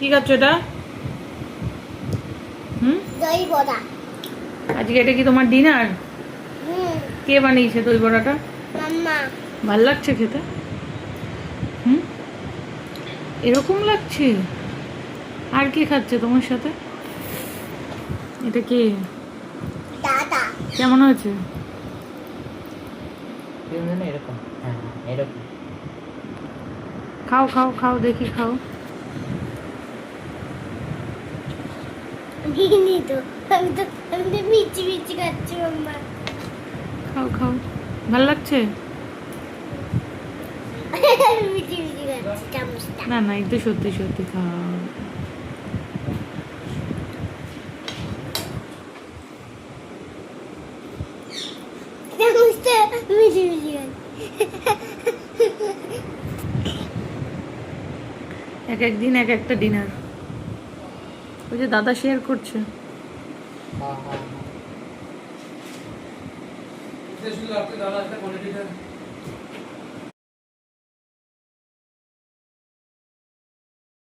কি খাচ্ছ এটা? দই বড়া। আজকে এটা কি তোমার ডিনার? কে বানিয়েছে দই বড়াটা? মাম্মা। ভাল লাগছে খেতে? এরকম লাগছে? আর কি খাচ্ছে তোমার সাথে? এটা কি? দাদা। কেমন হয়েছে? এরকম, হ্যাঁ এরকম। খাও খাও খাও, দেখি খাও। দিইনি তো, আমি তো মিচি মিচি খাচ্ছি মাম্মা। খাও খাও, ভাল লাগছে? মিচি মিচি খাচ্ছি চামচটা। না না, একটু সত্যি সত্যি খাও। চামচটা মিচি মিচি খাচ্ছি। এক একদিন এক একটা ডিনার। ওই যে দাদা শেয়ার করছে। হ্যাঁ হ্যাঁ হ্যাঁ। শুধু আপনি দাদা একটা কোয়ালিটিটা